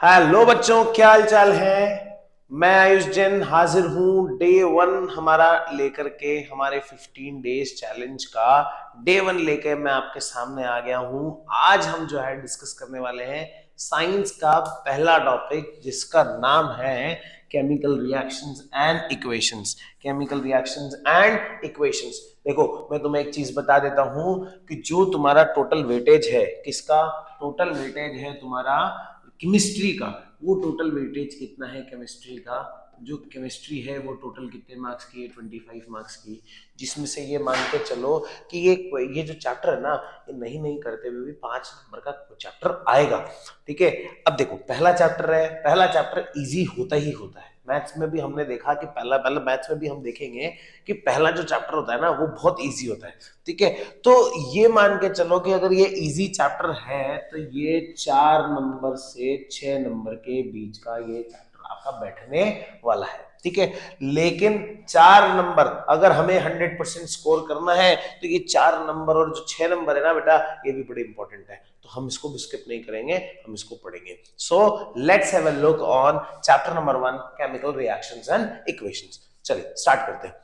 Hello बच्चों, क्या हाल चाल है। मैं आयुष जैन हाजिर हूँ डे वन हमारा लेकर के, हमारे 15 डेज चैलेंज का डे वन लेकर मैं आपके सामने आ गया हूँ। आज हम जो है डिस्कस करने वाले हैं साइंस का पहला टॉपिक, जिसका नाम है chemical reactions and equations. Chemical reactions and equations. देखो, मैं तुम्हें एक चीज बता देता हूं कि जो तुम्हारा टोटल वेटेज है, किसका टोटल वेटेज है तुम्हारा, केमिस्ट्री का, वो टोटल वेटेज कितना है केमिस्ट्री का। जो केमिस्ट्री है वो टोटल कितने मार्क्स की है, 25 मार्क्स की। जिसमें से ये मान के चलो कि ये जो चैप्टर है ना, ये नहीं करते हुए भी 5 नंबर का चैप्टर आएगा। ठीक है। अब देखो, पहला चैप्टर है, पहला चैप्टर इजी होता ही होता है। मैथ्स में भी हमने देखा कि पहला पहला मैथ्स में भी हम देखेंगे कि पहला जो चैप्टर होता है ना, वो बहुत इजी होता है। ठीक है। तो ये मान के चलो कि अगर ये इजी चैप्टर है तो ये 4 नंबर से 6 नंबर के बीच का ये चैप्टर आपका बैठने वाला है। ठीक है। लेकिन 4 नंबर अगर हमें 100% स्कोर करना है तो ये 4 नंबर और जो 6 नंबर है ना बेटा, ये भी बड़े इंपॉर्टेंट है। तो हम इसको भी स्किप नहीं करेंगे, हम इसको पढ़ेंगे। So let's have a look on chapter number 1, chemical reactions and equations. चलिए स्टार्ट करते हैं।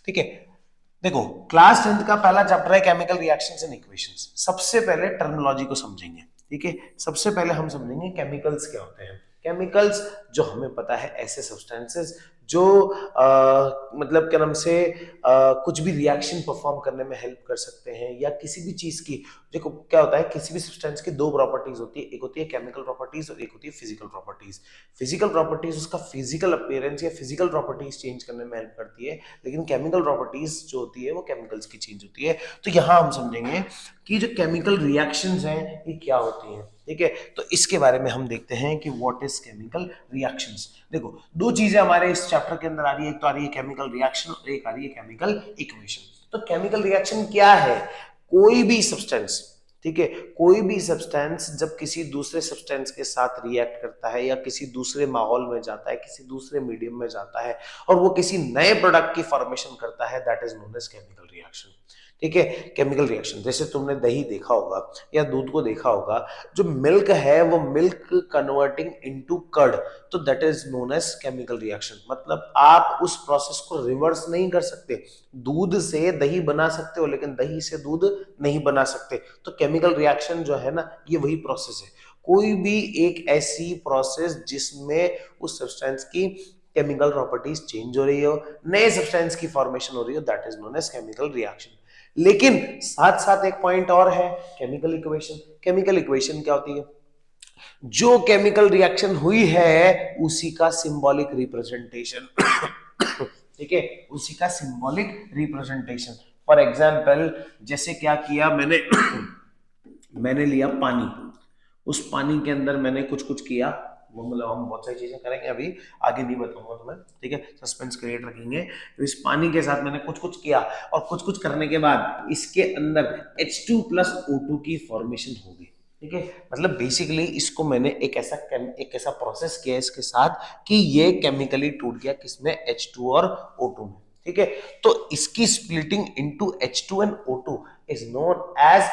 ठीक है। देखो, क्लास 10th का पहला चैप्टर है केमिकल रिएक्शंस एंड इक्वेशंस। सबसे पहले टर्मिनोलॉजी को समझेंगे। ठीक है। सबसे पहले हम समझेंगे केमिकल्स क्या होते हैं। केमिकल्स, जो हमें पता है, ऐसे सब्सटेंसेस जो मतलब क्या नाम से कुछ भी रिएक्शन परफॉर्म करने में हेल्प कर सकते हैं, या किसी भी चीज की। देखो क्या होता है, किसी भी सब्सटेंस की दो प्रॉपर्टीज होती है, एक होती है केमिकल प्रॉपर्टीज और एक होती है फिजिकल प्रॉपर्टीज। फिजिकल प्रॉपर्टीज उसका फिजिकल अपीयरेंस या फिजिकल प्रॉपर्टीज चेंज करने में हेल्प करती है, लेकिन केमिकल प्रॉपर्टीज जो होती है वो केमिकल्स की चेंज होती है। तो यहां हम समझेंगे कि जो केमिकल रिएक्शंस हैं ये क्या होती हैं। ठीक है। तो इसके बारे में हम देखते हैं कि व्हाट इज केमिकल रिएक्शंस। देखो, दो चीजें हमारे इस चैप्टर के अंदर आ रही है, एक तो आ रही है केमिकल रिएक्शन और एक आ रही है केमिकल इक्वेशन। तो केमिकल रिएक्शन क्या है? कोई भी सब्सटेंस, ठीक है, कोई भी सब्सटेंस जब किसी दूसरे सब्सटेंस के साथ रिएक्ट करता है या किसी दूसरे माहौल में जाता है, किसी दूसरे मीडियम में जाता है और वो किसी नए प्रोडक्ट की फॉर्मेशन करता है, that is known as chemical reaction. ठीक है। केमिकल रिएक्शन, जैसे तुमने दही देखा होगा या दूध को देखा होगा, जो मिल्क है वो मिल्क कन्वर्टिंग इनटू कर्ड, तो that is known as chemical reaction. मतलब आप उस प्रोसेस को रिवर्स नहीं कर सकते। दूध से दही बना सकते हो लेकिन दही से दूध नहीं बना सकते। तो केमिकल रिएक्शन जो है ना, ये वही प्रोसेस है। कोई भी एक ऐसी प्रोसेस जिसमें उस सब्सटेंस की केमिकल प्रॉपर्टीज चेंज हो रही हो, नए सब्सटेंस की फॉर्मेशन हो रही हो, that is known as chemical reaction. लेकिन साथ साथ एक पॉइंट और है, केमिकल इक्वेशन। केमिकल इक्वेशन क्या होती है? जो केमिकल रिएक्शन हुई है उसी का सिंबॉलिक रिप्रेजेंटेशन। ठीक है, उसी का सिंबॉलिक रिप्रेजेंटेशन। फॉर एग्जाम्पल, जैसे क्या किया मैंने, मैंने लिया पानी, उस पानी के अंदर मैंने कुछ कुछ किया। वो मतलब हम बहुत सारी चीजें करेंगे, अभी आगे नहीं बताऊंगा तुम्हें। ठीक है, सस्पेंस क्रिएट रखेंगे। तो इस पानी के साथ मैंने कुछ कुछ किया और कुछ कुछ करने के बाद इसके अंदर H2+O2 की फॉर्मेशन हो गई। ठीक है। मतलब बेसिकली इसको मैंने एक ऐसा प्रोसेस किया इसके साथ कि ये केमिकली टूट गया, किसमें, H2 और O2 में। ठीक है। तो इसकी splitting into H2 and O2 is known as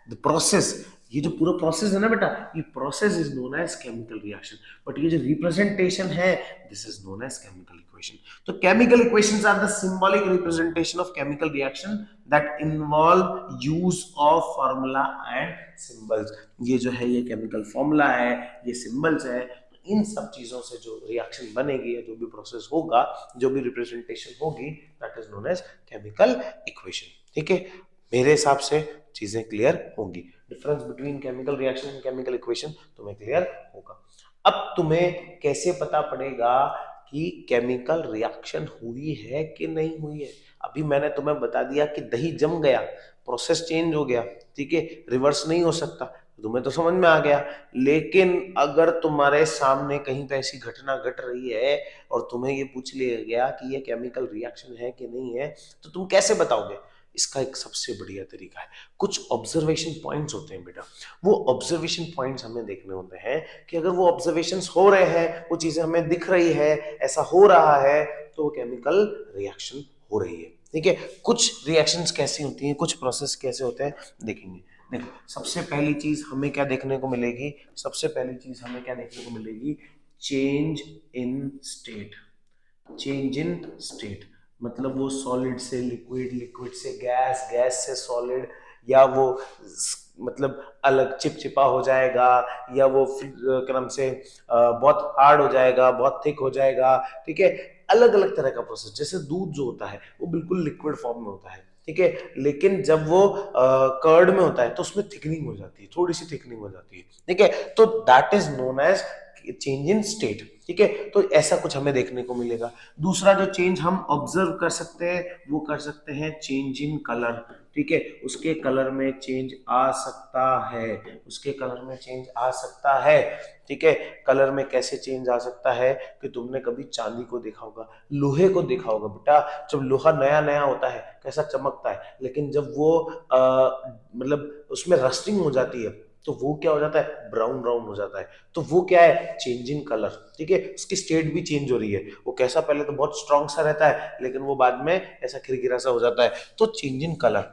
the process. ये जो पूरा प्रोसेस है ना बेटा, ये process is known as chemical reaction. But ये जो रिप्रेजेंटेशन है, this is known as chemical equation. तो chemical equations are the symbolic representation of chemical reaction that involve use of formula and symbols. ये जो है, ये केमिकल फॉर्मूला है, ये सिंबल्स है। इन सब चीजों से जो रिएक्शन बनेगी या जो भी प्रोसेस होगा, जो भी रिप्रेजेंटेशन होगी, that is known as chemical equation. ठीक है। मेरे हिसाब से चीजें क्लियर होंगी। Difference between chemical reaction and chemical equation तुम्हें क्लियर होगा। अब तुम्हें कैसे पता पड़ेगा कि केमिकल रिएक्शन हुई है कि नहीं हुई है? अभी मैंने तुम्हें बता दिया कि दही जम गया, प्रोसेस चेंज हो गया। ठीक है, रिवर्स नहीं हो सकता, तुम्हें तो समझ में आ गया। लेकिन अगर तुम्हारे सामने कहीं पे ऐसी घटना घट रही है और तुम्हें ये पूछ लिया गया कि ये केमिकल रिएक्शन है कि नहीं है, तो तुम कैसे बताओगे? इसका एक सबसे बढ़िया तरीका है, कुछ ऑब्जर्वेशन पॉइंट्स होते हैं बेटा। वो ऑब्जर्वेशन पॉइंट्स हमें देखने होते हैं कि अगर वो ऑब्जर्वेशंस हो रहे हैं, वो चीजें हमें दिख रही है, ऐसा हो रहा है, तो वो केमिकल रिएक्शन हो रही है। ठीक है। कुछ रिएक्शंस कैसी होती हैं, कुछ प्रोसेस कैसे होते हैं, देखेंगे। देखो सबसे पहली चीज हमें क्या देखने को मिलेगी, सबसे पहली चीज हमें क्या देखने को मिलेगी, change in state. Change in state मतलब वो सॉलिड से लिक्विड, लिक्विड से गैस, गैस से सॉलिड, या वो मतलब अलग चिपचिपा हो जाएगा, या वो क्रम से बहुत हार्ड हो जाएगा, बहुत थिक हो जाएगा, ठीक है। अलग अलग तरह का प्रोसेस, जैसे दूध जो होता है वो बिल्कुल लिक्विड फॉर्म में होता है, ठीक है, लेकिन जब वो कर्ड में होता है तो उसमें थिकनिंग हो जाती है, थोड़ी सी थिकनिंग हो जाती है, ठीक है। तो that is known as change in state, ठीक है। तो ऐसा कुछ हमें देखने को मिलेगा। दूसरा जो चेंज हम ऑब्जर्व कर सकते हैं वो कर सकते हैं चेंज इन कलर, ठीक है। उसके कलर में चेंज आ सकता है, उसके कलर में चेंज आ सकता है, ठीक है। कलर में कैसे चेंज आ सकता है कि तुमने कभी चांदी को देखा होगा, लोहे को देखा होगा बेटा, जब लोहा नया नया होता है कैसा चमकता है, लेकिन जब वो मतलब उसमें रस्टिंग हो जाती है तो वो क्या हो जाता है, ब्राउन ब्राउन हो जाता है। तो वो क्या है, चेंज इन कलर, ठीक है। उसकी स्टेट भी चेंज हो रही है, वो कैसा पहले तो बहुत स्ट्रॉन्ग सा रहता है लेकिन वो बाद में ऐसा खिरखिरा सा हो जाता है, तो चेंज इन कलर।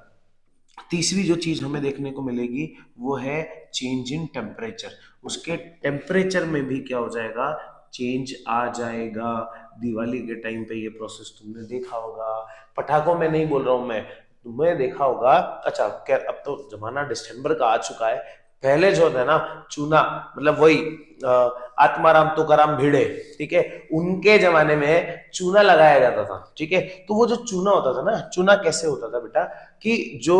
तीसरी जो चीज हमें देखने को मिलेगी वो है चेंज इन टेम्परेचर। उसके टेम्परेचर में भी क्या हो जाएगा, चेंज आ जाएगा। दिवाली के टाइम पे ये प्रोसेस तुमने देखा होगा, पटाखों में नहीं बोल रहा हूं मैं, तुम्हें देखा होगा। अच्छा खैर अब तो जमाना दिसंबर का आ चुका है, पहले जो था ना चूना, मतलब वही आत्माराम तुकाराम भिड़े, ठीक है, उनके जमाने में चूना लगाया जाता था, ठीक है। तो वो जो चूना होता था ना, चूना कैसे होता था बेटा, कि जो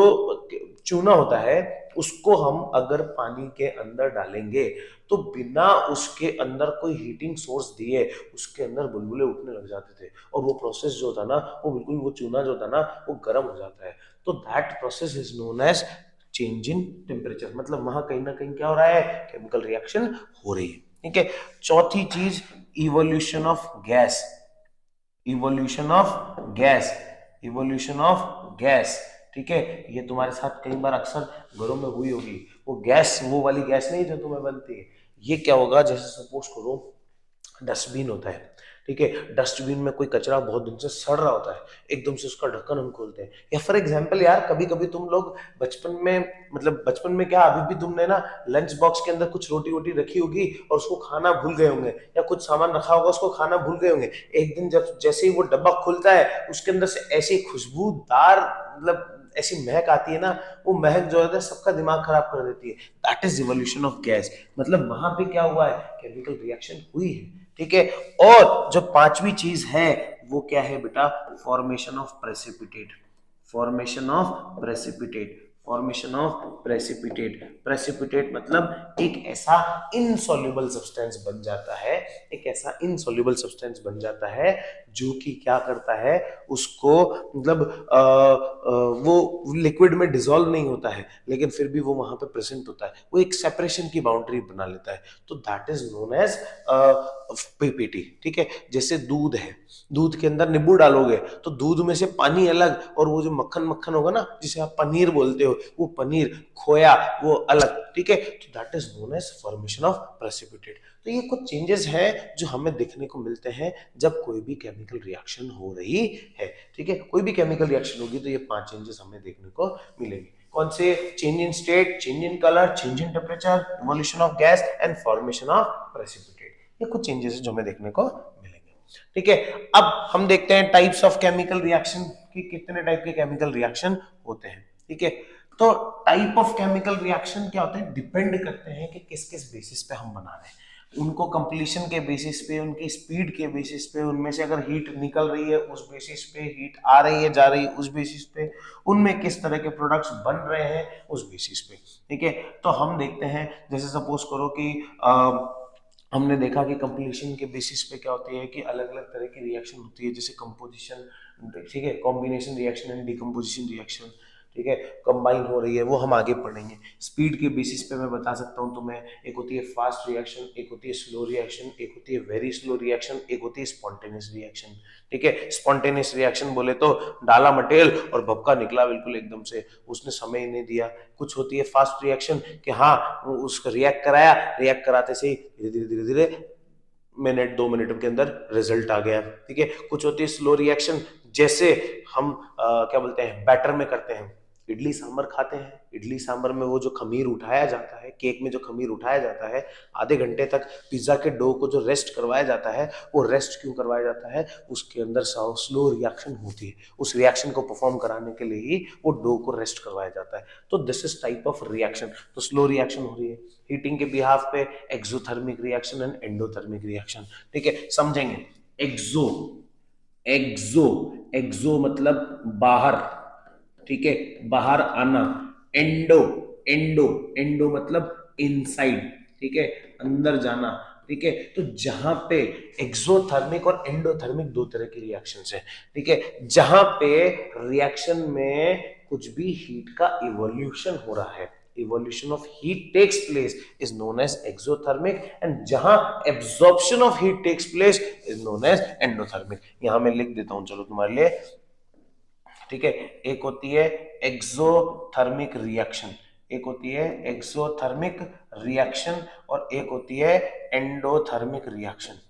चूना होता है उसको हम अगर पानी के अंदर डालेंगे तो बिना उसके अंदर कोई हीटिंग सोर्स दिए उसके अंदर बुलबुले उठने लग जाते थे, और वो प्रोसेस जो था ना वो बिल्कुल, वो चूना जो था ना वो गर्म हो जाता है। तो that process is known as change in temperature, मतलब वहां कहीं ना कहीं क्या हो रहा है, केमिकल रिएक्शन हो रही है, ठीक है। चौथी चीज, evolution of gas. Evolution of gas, evolution of gas, ठीक है। ये तुम्हारे साथ कई बार अक्सर घरों में हुई होगी, वो गैस, वो वाली गैस नहीं जो तुम्हें बनती है। ये क्या होगा, जैसे सपोज करो डस्टबिन होता है, ठीक है, डस्टबिन में कोई कचरा बहुत दिन से सड़ रहा होता है, एकदम से उसका ढक्कन हम खोलते हैं, या फॉर एग्जांपल यार कभी कभी तुम लोग बचपन में, मतलब बचपन में क्या अभी भी तुमने ना लंच बॉक्स के अंदर कुछ रोटी वोटी रखी होगी और उसको खाना भूल गए होंगे, या कुछ सामान रखा होगा उसको खाना भूल गए होंगे। एक दिन जब जैसे ही वो डब्बा खुलता है उसके अंदर से ऐसी खुशबूदार, मतलब ऐसी महक आती है ना, वो महक जो है सबका दिमाग खराब कर देती है। That is evolution of gas, मतलब वहां पे क्या हुआ है, केमिकल रिएक्शन हुई है, ठीक है। और जो पांचवी चीज है वो क्या है बेटा, formation of precipitate. Formation of precipitate, formation of precipitate. Precipitate मतलब एक ऐसा इनसॉल्युबल सब्सटेंस बन जाता है, एक ऐसा इनसॉल्युबल सब्सटेंस बन जाता है जो कि क्या करता है, उसको मतलब वो लिक्विड में डिसॉल्व नहीं होता है लेकिन फिर भी वो वहां पे प्रेजेंट होता है, वो एक सेपरेशन की बाउंड्री बना लेता है। तो that is known as PPT, ठीक है। जैसे दूध है, दूध के अंदर नींबू डालोगे तो दूध में से पानी अलग, और वो जो मक्खन मक्खन होगा ना जिसे आप पनीर बोलते हो, वो पनीर खोया वो अलग, ठीक है। तो that is known as formation of precipitate. तो ये कुछ चेंजेस हैं जो हमें देखने को मिलते हैं जब कोई भी केमिकल रिएक्शन हो रही है, ठीक है। कोई भी केमिकल रिएक्शन होगी तो ये 5 चेंजेस हमें देखने को मिलेंगे। कौन से, change in state, change in colour, change in temperature, evolution of gas and formation of precipitate. ये कुछ चेंजेस है जो हमें देखने को मिलेंगे, ठीक है। अब हम देखते हैं टाइप्स ऑफ केमिकल रिएक्शन कि कितने टाइप के केमिकल रिएक्शन होते हैं, ठीक है। तो टाइप ऑफ केमिकल रिएक्शन क्या होते हैं, डिपेंड करते हैं कि किस किस बेसिस पे हम बना रहे हैं। उनको कंप्लीशन के बेसिस पे, उनकी स्पीड के बेसिस पे, उनमें से अगर हीट निकल रही है उस बेसिस पे, हीट आ रही है जा रही है उस बेसिस पे, उनमें किस तरह के प्रोडक्ट्स बन रहे हैं उस बेसिस पे, ठीक है। तो हम देखते हैं, जैसे सपोज करो कि हमने देखा कि कंप्लीशन के बेसिस पे क्या होती है कि अलग अलग तरह की रिएक्शन होती है, जैसे कंपोजिशन, ठीक है, combination reaction and decomposition reaction, ठीक है, कंबाइन हो रही है, वो हम आगे पढ़ेंगे। स्पीड के बेसिस पे मैं बता सकता हूँ तुम्हें, एक होती है फास्ट रिएक्शन, एक होती है स्लो रिएक्शन, एक होती है वेरी स्लो रिएक्शन, एक होती है स्पॉन्टेनियस रिएक्शन, ठीक है। स्पॉन्टेनियस रिएक्शन बोले तो डाला मटेरियल और भपका निकला बिल्कुल एकदम से, उसने समय ही नहीं दिया। कुछ होती है फास्ट रिएक्शन कि हाँ उसको रिएक्ट कराया, रिएक्ट कराते से ही धीरे धीरे धीरे धीरे मिनट 2 मिनट के अंदर रिजल्ट आ गया, ठीक है। कुछ होती है स्लो रिएक्शन, जैसे हम क्या बोलते हैं बैटर में करते हैं, इडली सांभर खाते हैं, इडली सांभर में वो जो खमीर उठाया जाता है, केक में जो खमीर उठाया जाता है, आधे घंटे तक पिज्जा के डो को जो रेस्ट करवाया जाता है, वो रेस्ट क्यों करवाया जाता है? उसके अंदर स्लो रिएक्शन होती है, उस रिएक्शन को परफॉर्म कराने के लिए ही वो डो को रेस्ट करवाया जाता है। तो this is type of reaction. तो स्लो रिएक्शन हो रही है हीटिंग के बिहाफ पे, exothermic reaction and endothermic reaction. ठीक है, समझेंगे। एक्सो, एक्सो, एक्सो मतलब बाहर, ठीक है, बाहर आना। एंडो, एंडो, एंडो मतलब इनसाइड, ठीक है, अंदर जाना। ठीक है, तो जहां पे एक्सोथर्मिक और एंडोथर्मिक दो तरह की रिएक्शंस है, ठीक है, जहां पे रिएक्शन में कुछ भी हीट का इवोल्यूशन हो रहा है, evolution of heat takes place is known as exothermic, and जहां absorption of heat takes place is known as endothermic। यहां मैं लिख देता हूं, चलो तुम्हारे लिए, ठीक है। एक होती है एक्सोथर्मिक रिएक्शन, एक होती है एक्सोथर्मिक रिएक्शन, और एक होती है एंडोथर्मिक रिएक्शन,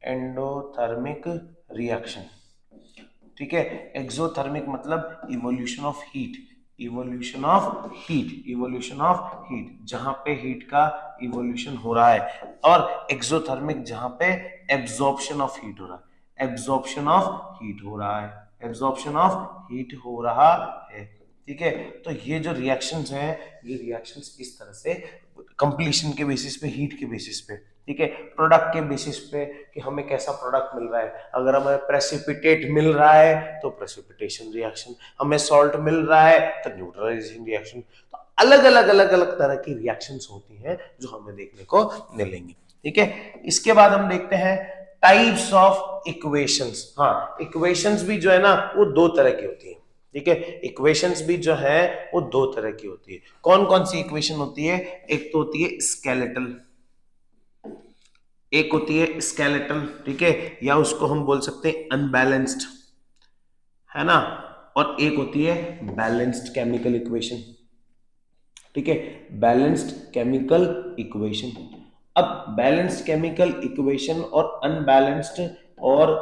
एंडोथर्मिक रिएक्शन। ठीक है, एक्सोथर्मिक मतलब evolution of heat, evolution of heat, evolution of heat, जहां पे हीट का इवोल्यूशन हो रहा है, और एक्सोथर्मिक जहां पे एब्जॉर्प्शन ऑफ हीट हो रहा है, एब्जॉर्प्शन ऑफ हीट हो रहा है, एब्जॉर्प्शन ऑफ हीट हो रहा है। ठीक है, तो ये जो रिएक्शंस हैं, ये रिएक्शंस इस तरह से कंप्लीशन के बेसिस पे, हीट के बेसिस पे, ठीक है, प्रोडक्ट के बेसिस पे कि हमें कैसा प्रोडक्ट मिल रहा है। अगर हमें प्रेसिपिटेट मिल रहा है तो प्रेसिपिटेशन रिएक्शन, हमें सॉल्ट मिल रहा है तो न्यूट्रलाइजेशन रिएक्शन। तो अलग अलग अलग अलग तरह की रिएक्शंस होती हैं जो हमें देखने को मिलेंगी। ठीक है, इसके बाद हम देखते हैं टाइप्स ऑफ इक्वेशंस। हाँ, इक्वेशंस भी जो है ना वो दो तरह की होती है। ठीक है, इक्वेशंस भी जो है वो दो तरह की होती है। कौन कौन सी इक्वेशन होती है? एक तो होती है स्केलेटल, एक होती है स्केलेटल, ठीक है, या उसको हम बोल सकते हैं अनबैलेंस्ड, है ना, और एक होती है बैलेंस्ड केमिकल इक्वेशन। ठीक है, बैलेंस्ड केमिकल इक्वेशन। अब बैलेंस्ड केमिकल इक्वेशन और अनबैलेंस्ड और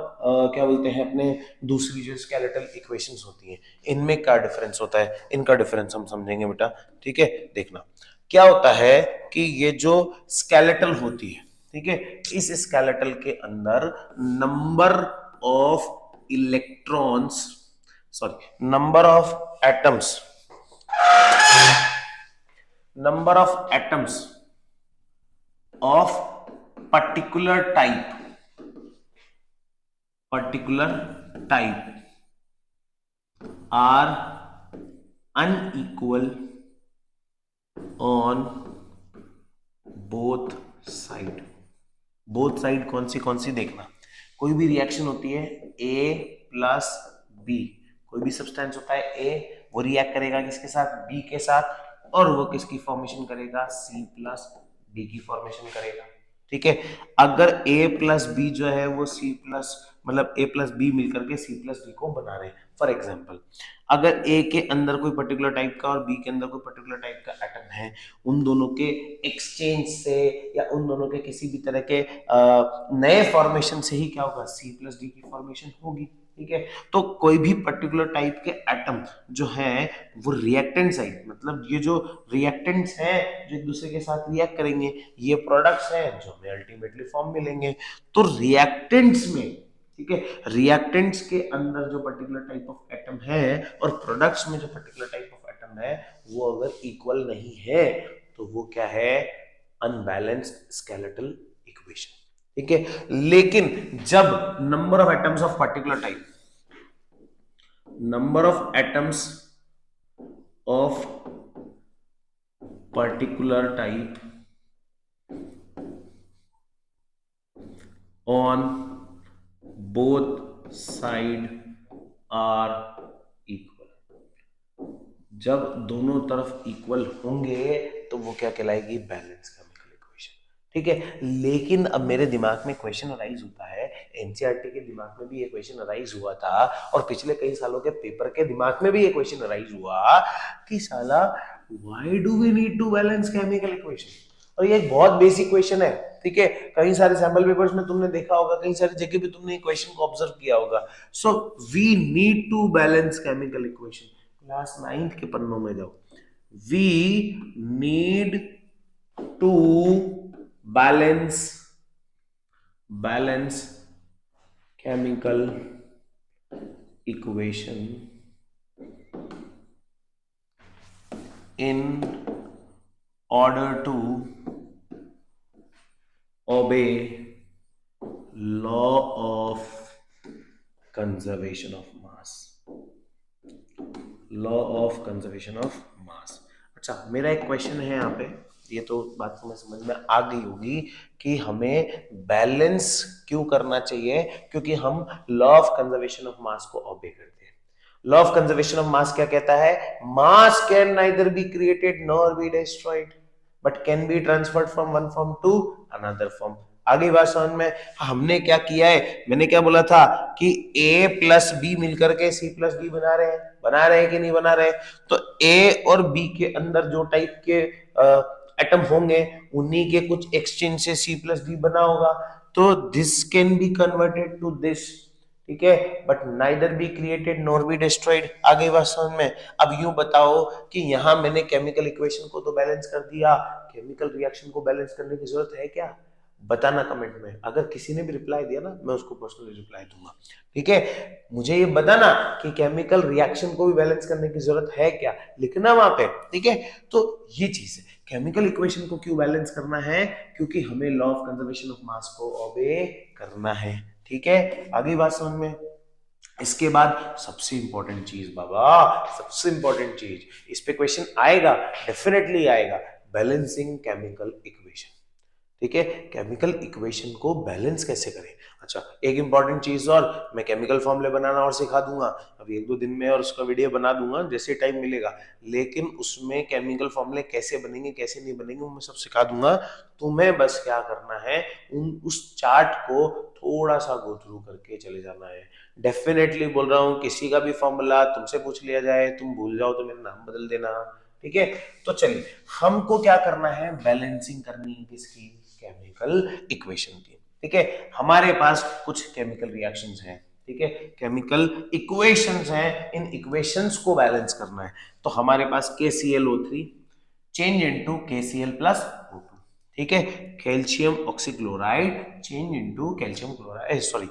क्या बोलते हैं अपने दूसरी जो स्केलेटल इक्वेशंस होती हैं, इनमें क्या डिफरेंस होता है? इनका डिफरेंस हम समझेंगे बेटा। ठीक है, देखना क्या होता है कि ये जो स्केलेटल होती है, ठीक है, इस स्केलेटल के अंदर number of electrons, sorry, number of atoms, number of atoms of particular type are unequal on both side। Both side कौन सी देखना, कोई भी रिएक्शन होती है A प्लस बी, कोई भी सब्सटेंस होता है A, वो रिएक्ट करेगा किसके साथ? B के साथ, और वो किसकी फॉर्मेशन करेगा? C प्लस B की फॉर्मेशन करेगा। ठीक है, अगर A प्लस बी जो है वो C प्लस, मतलब A प्लस बी मिलकर के C प्लस डी को बना रहे हैं। फॉर एग्जाम्पल, अगर A के अंदर कोई पर्टिकुलर टाइप का और B के अंदर कोई पर्टिकुलर टाइप का एटम है, उन दोनों के एक्सचेंज से या उन दोनों के किसी भी तरह के नए फॉर्मेशन से ही क्या होगा? C प्लस डी की फॉर्मेशन होगी। ठीक है, तो कोई भी पर्टिकुलर टाइप के एटम जो है वो रिएक्टेंट साइड, मतलब ये जो रिएक्टेंट्स हैं जो एक दूसरे के साथ रिएक्ट करेंगे, ये प्रोडक्ट्स हैं जो हमें अल्टीमेटली फॉर्म मिलेंगे। तो रिएक्टेंट्स में, ठीक है, रिएक्टेंट्स के अंदर जो पर्टिकुलर टाइप ऑफ एटम है और प्रोडक्ट्स में जो पर्टिकुलर टाइप ऑफ एटम है, वो अगर इक्वल नहीं है तो वो क्या है? Unbalanced skeletal equation. ठीक है, लेकिन जब number of atoms of particular type, number of atoms of particular type on both side are equal, जब दोनों तरफ इक्वल होंगे तो वो क्या कहलाएगी? Balance chemical equation. ठीक है, लेकिन अब मेरे दिमाग में क्वेश्चन अराइज होता है, एनसीईआरटी के दिमाग में भी ये क्वेश्चन अराइज हुआ था, और पिछले कई सालों के पेपर के दिमाग में भी ये क्वेश्चन अराइज हुआ कि साला why do we need to balance chemical equation? और ये एक बहुत बेसिक क्वेश्चन है। ठीक है, कई सारे सैंपल पेपर्स में तुमने देखा होगा, कई सारी जगह पे तुमने क्वेश्चन को ऑब्जर्व किया होगा। So we need to balance chemical equation. Class 9th के पन्नों में जाओ। We need to balance chemical equation in order to obey law of conservation of mass। Law of conservation of मास। अच्छा, मेरा एक क्वेश्चन है यहाँ पे, ये तो बात तुम्हें समझ में आ गई होगी कि हमें बैलेंस क्यों करना चाहिए, क्योंकि हम law of conservation of mass को ओबे करते हैं। Law of conservation of mass क्या कहता है? Mass can neither be created nor be destroyed but can be transferred from one form to another form. आगे बात समझ में? हमने क्या किया है, मैंने क्या बोला था कि A प्लस बी मिलकर के C प्लस डी बना रहे हैं कि नहीं बना रहे? तो A और B के अंदर जो टाइप के एटम होंगे उन्हीं के कुछ एक्सचेंज से C प्लस डी बना होगा। तो this can be converted to this, ठीक है, but neither be created nor be destroyed. आगे बात समझ में? अब यूं बताओ कि यहां मैंने केमिकल इक्वेशन को तो बैलेंस कर दिया, केमिकल रिएक्शन को बैलेंस करने की जरूरत है क्या? बताना कमेंट में। अगर किसी ने भी रिप्लाई दिया ना, मैं उसको पर्सनली रिप्लाई दूंगा, ठीक है? मुझे ये बताना कि केमिकल रिएक्शन को भी बैलेंस करने की जरूरत है क्या, लिखना वहां पे, ठीक है? तो ये चीज है, केमिकल इक्वेशन को क्यों बैलेंस करना है? क्योंकि हमें law of conservation of mass को ओबे करना है, ठीक है? आगे बात समझ में? इसके बाद सबसे इंपॉर्टेंट चीज बाबा, सबसे इंपॉर्टेंट चीज, इस पे क्वेश्चन आएगा, डेफिनेटली आएगा, बैलेंसिंग केमिकल इक्वेशन, ठीक है? केमिकल इक्वेशन को बैलेंस कैसे करें? अच्छा, एक इंपॉर्टेंट चीज और, मैं केमिकल फॉर्मूले बनाना और सिखा दूंगा अभी 1-2 दिन में, और उसका वीडियो बना दूंगा जैसे टाइम मिलेगा, लेकिन उसमें केमिकल फॉर्मूले कैसे बनेंगे कैसे नहीं बनेंगे वो मैं सब सिखा दूंगा। तुम्हें बस क्या करना है, उस चार्ट को थोड़ा सा गो थ्रू करके चले जाना है। डेफिनेटली बोल रहा हूँ, किसी का भी फॉर्मूला तुमसे पूछ लिया जाए, तुम भूल जाओ तो मेरा नाम बदल देना, ठीक है? तो चलिए, हमको क्या करना है, बैलेंसिंग करनी है किसकी? केमिकल इक्वेशन की, ठीक है? हमारे पास कुछ केमिकल रिएक्शंस हैं, ठीक है, केमिकल इक्वेशंस हैं, इन इक्वेशंस को बैलेंस करना है। तो हमारे पास KClO3 change into KCl plus O2, ठीक है? Calcium oxychloride change into calcium chloride, sorry,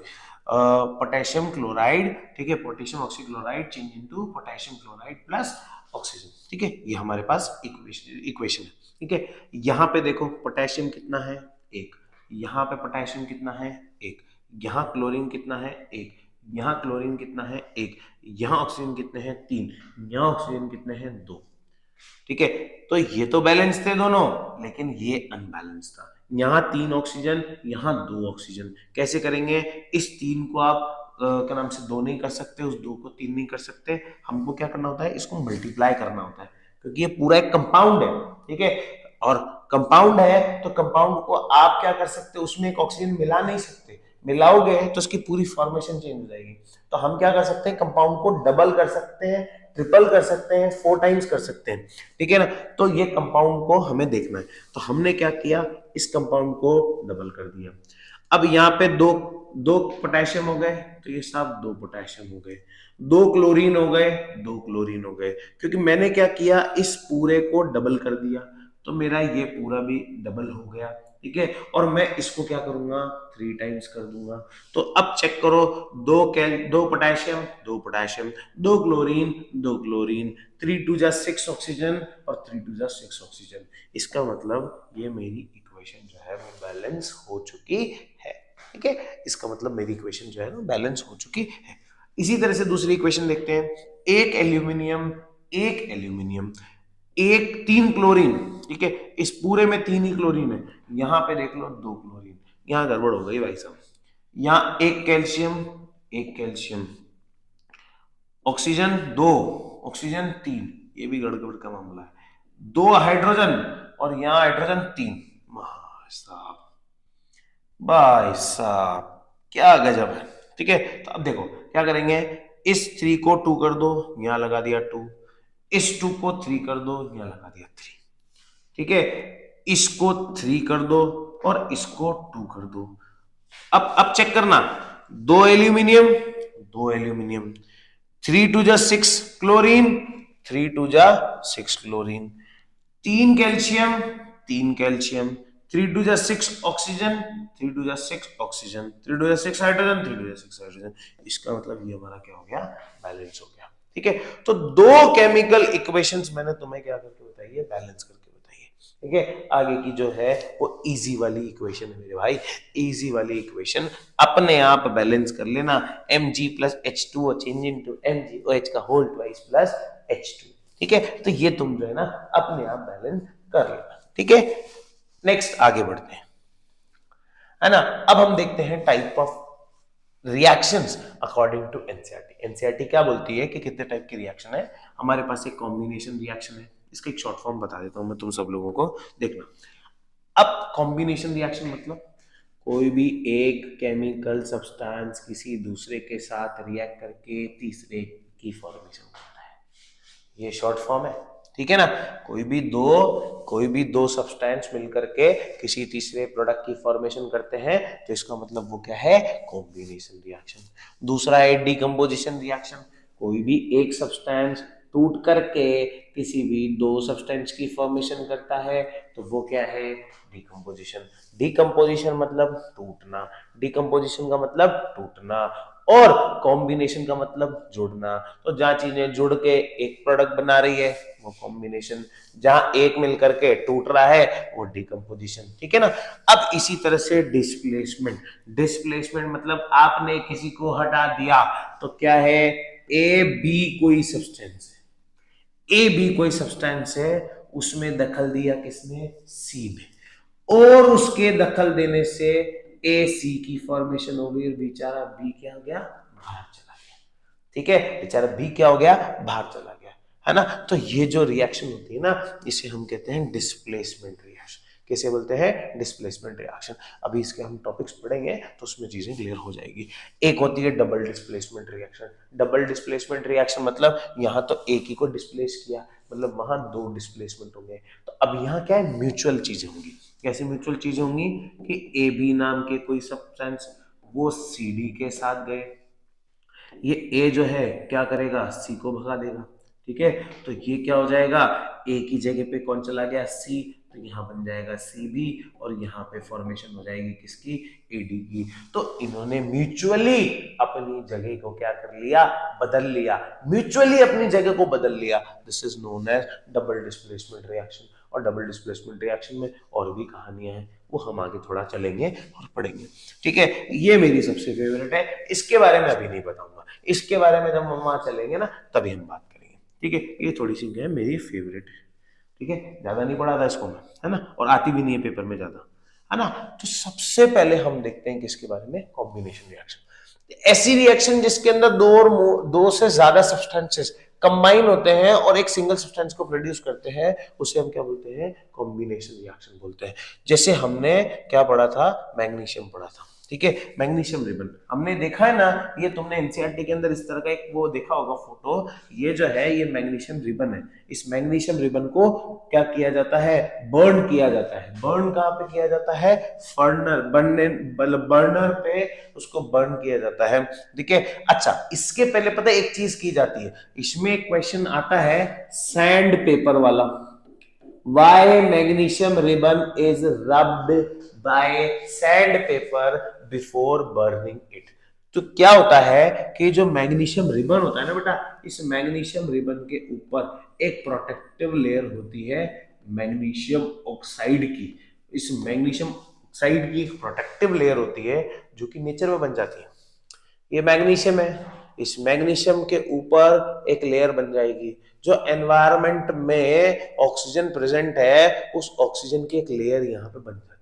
potassium chloride, ठीक है, potassium oxychloride change into potassium chloride plus oxygen, ठीक है? ये हमारे पास इक्वेशन है, ठीक है? यहाँ पे देखो पोटेशियम कितना है? 1। यहाँ पे पोटेशियम कितना है? 1। यहाँ क्लोरीन कितना है? 1। यहाँ क्लोरीन कितना है? 1। यहाँ ऑक्सीजन कितने हैं? 3। यहाँ ऑक्सीजन कितने हैं? 2, ठीक है? तो ये तो बैलेंस थे दोनों, लेकिन ये अनबैलेंस था। यहाँ 3 ऑक्सीजन, यहाँ 2 ऑक्सीजन, कैसे करेंगे? इस 3 को आप क्या नाम से 2 नहीं कर सकते, उस 2 को 3 नहीं कर सकते, हमको क्या करना होता है, इसको मल्टीप्लाई करना होता है, क्योंकि ये पूरा एक कंपाउंड है, ठीक है? और कंपाउंड है तो कंपाउंड को आप क्या कर सकते, उसमें एक ऑक्सीजन मिला नहीं सकते, मिलाओगे तो उसकी पूरी फॉर्मेशन चेंज हो जाएगी। तो हम क्या कर सकते हैं, कंपाउंड को डबल कर सकते हैं, ट्रिपल कर सकते हैं, 4 टाइम्स कर सकते हैं, ठीक है ना? तो ये कंपाउंड को हमें देखना है, तो हमने क्या किया, इस कंपाउंड को डबल कर दिया। अब यहाँ पे दो पोटेशियम हो गए, तो ये सब 2 पोटेशियम हो गए, 2 क्लोरीन हो गए, 2 क्लोरीन हो गए, क्योंकि मैंने क्या किया, इस पूरे को डबल कर दिया, तो मेरा ये पूरा भी डबल हो गया, ठीक है? और मैं इसको क्या करूंगा, 3 टाइम्स कर दूंगा। तो अब चेक करो, 2 पोटेशियम, 2 पोटेशियम, 2 क्लोरीन, 2 क्लोरीन, 3 2 जा 6 ऑक्सीजन और 3 2 जा 6 ऑक्सीजन। इसका मतलब ये मेरी इक्वेशन जो है वो बैलेंस हो चुकी है, ठीक है? इसका मतलब मेरी इक्वेशन जो है ना बैलेंस हो चुकी है। इसी तरह से दूसरी इक्वेशन देखते हैं, एक एल्यूमिनियम, एक एल्यूमिनियम, 3 क्लोरीन, ठीक है? इस पूरे में 3 ही क्लोरीन है, यहाँ पे देख लो 2 क्लोरीन, यहाँ गड़बड़ हो गई भाई साहब, यहाँ एक कैल्शियम, एक कैल्शियम, ऑक्सीजन 2, ऑक्सीजन 3, ये भी गड़बड़ का मामला है, 2 हाइड्रोजन और यहाँ हाइड्रोजन 3। भाई साहब क्या गजब है, ठीक है? तो अब देखो क्या करेंगे, इस 3 को 2 कर दो, यहां लगा दिया 2, इस 2 को 3 कर दो, यहां लगा दिया 3, ठीक है? इसको 3 कर दो और इसको 2 कर दो। अब चेक करना, 2 एल्यूमिनियम, 2 एल्यूमिनियम, 3 2 जा 6 क्लोरीन, 3 टू जा 6 क्लोरीन, 3 कैल्शियम, 3 कैल्शियम, 3 टू जा 6 ऑक्सीजन, 3 टू जा 6 ऑक्सीजन, 3 टू जा 6 हाइड्रोजन, 3 टू जा 6 हाइड्रोजन। इसका मतलब ये हमारा क्या हो गया, बैलेंस हो गया। ठीक है, तो दो केमिकल इक्वेशंस मैंने तुम्हें क्या करके बताई है, बैलेंस करके बताई है। ठीक है, आगे की जो है वो इजी वाली इक्वेशन है मेरे भाई, इजी वाली इक्वेशन अपने आप बैलेंस कर लेना, Mg plus H2O change into MgOH का होल ट्वाइस प्लस H2। ठीक है, तो ये तुम जो है ना अपने आप बैलेंस कर लेना। ठीक है, नेक्स्ट आगे बढ़ते हैं, है ना। अब हम देखते हैं type of reactions according to NCERT. NCERT क्या बोलती है कि कितने टाइप की रिएक्शन है हमारे पास। एक कॉम्बिनेशन रिएक्शन है, इसका एक शॉर्ट फॉर्म बता देता हूं मैं तुम सब लोगों को, देखना। अब कॉम्बिनेशन रिएक्शन मतलब कोई भी एक केमिकल सब्सटेंस किसी दूसरे के साथ रिएक्ट करके तीसरे की फॉर्मेशन करता है, ये शॉर्ट फॉर्म है। ठीक है ना, कोई भी दो सब्सटेंस मिलकर के किसी तीसरे प्रोडक्ट की फॉर्मेशन करते हैं तो इसका मतलब वो क्या है, कॉम्बिनेशन रिएक्शन। दूसरा है डिकम्पोजिशन रिएक्शन, कोई भी एक सब्सटेंस टूट करके किसी भी दो सब्सटेंस की फॉर्मेशन करता है तो वो क्या है, डिकम्पोजिशन। डिकम्पोजिशन मतलब टूटना, डिकम्पोजिशन का मतलब टूटना, और कॉम्बिनेशन का मतलब जुड़ना। तो जहां चीजें जुड़ के एक प्रोडक्ट बना रही है वो कॉम्बिनेशन, जहां एक मिलकर के टूट रहा है वो डिकम्पोजिशन। ठीक है ना। अब इसी तरह से डिस्प्लेसमेंट, डिस्प्लेसमेंट मतलब आपने किसी को हटा दिया तो क्या है, ए बी कोई सब्सटेंस है, ए बी कोई सब्सटेंस है, उसमें दखल दिया किसने, सी में, और उसके दखल देने से ए सी की फॉर्मेशन हो गई और बेचारा बी क्या हो गया, बाहर चला गया। ठीक है, बेचारा बी क्या हो गया, बाहर चला गया, है ना। तो ये जो रिएक्शन होती है ना इसे हम कहते हैं डिस्प्लेसमेंट रिएक्शन। कैसे बोलते हैं, डिस्प्लेसमेंट रिएक्शन। अभी इसके हम टॉपिक्स पढ़ेंगे तो उसमें चीजें क्लियर हो जाएगी। एक होती है double displacement reaction. Double displacement reaction मतलब यहाँ तो एक ही को डिस्प्लेस किया, मतलब वहां दो डिस्प्लेसमेंट होंगे। तो अब यहाँ क्या है, म्यूचुअल चीजें होंगी। कैसे म्यूचुअल चीजें होंगी कि ए बी नाम के कोई सब्सटेंस वो सी डी के साथ गए, ये ए जो है क्या करेगा, सी को भगा देगा। ठीक है, तो ये क्या हो जाएगा, ए की जगह पे कौन चला गया, सी, तो यहाँ बन जाएगा सी बी, और यहाँ पे फॉर्मेशन हो जाएगी किसकी, ए डी की। तो इन्होंने म्यूचुअली अपनी जगह को क्या कर लिया, बदल लिया, म्यूचुअली अपनी जगह को बदल लिया। This is known as double displacement reaction. और डबल डिस्प्लेसमेंट रिएक्शन में और भी कहानियां हैं, वो हम आगे थोड़ा चलेंगे और पढ़ेंगे। ठीक है, ये मेरी सबसे फेवरेट है, इसके बारे में अभी नहीं बताऊंगा, इसके बारे में जब हम वहां चलेंगे ना तभी हम बात करेंगे। ठीक है, ये थोड़ी सी क्या है, मेरी फेवरेट है। ठीक है, ज्यादा नहीं पढ़ा था इसको मैं, है ना, और आती भी नहीं है पेपर में ज्यादा, है ना। तो सबसे पहले हम देखते हैं किसके बारे में, कॉम्बिनेशन रिएक्शन। ऐसी रिएक्शन जिसके अंदर दो से ज्यादा सब्सटेंसेस कंबाइन होते हैं और एक सिंगल सब्सटेंस को प्रोड्यूस करते हैं, उसे हम क्या बोलते हैं, कॉम्बिनेशन रिएक्शन बोलते हैं। जैसे हमने क्या पढ़ा था, मैग्नीशियम पढ़ा था। ठीक है, मैग्नीशियम रिबन हमने देखा है ना, ये तुमने एनसीईआरटी के अंदर इस तरह का एक वो देखा होगा फोटो, ये जो है ये मैग्नीशियम रिबन है। इस मैग्नीशियम रिबन को क्या किया जाता है, बर्न किया जाता है। बर्न कहां पे किया जाता है, फर्नर, बर्नर पे उसको बर्न किया जाता है। ठीक है, अच्छा इसके पहले पता है एक चीज की जाती है, इसमें एक क्वेश्चन आता है सैंड पेपर वाला, why magnesium ribbon is rubbed by sandpaper before burning it. तो क्या होता है कि जो मैग्नीशियम रिबन होता है ना बेटा, इस मैग्नीशियम रिबन के ऊपर एक प्रोटेक्टिव लेयर होती है मैग्नीशियम ऑक्साइड की। इस मैग्नीशियम ऑक्साइड की एक प्रोटेक्टिव लेयर होती है जो कि नेचर में बन जाती है। ये मैग्नीशियम है, इस मैग्नीशियम के ऊपर एक लेयर बन जाएगी, जो एनवायरमेंट में ऑक्सीजन प्रेजेंट है उस ऑक्सीजन की एक लेयर यहाँ पे बन जाती है।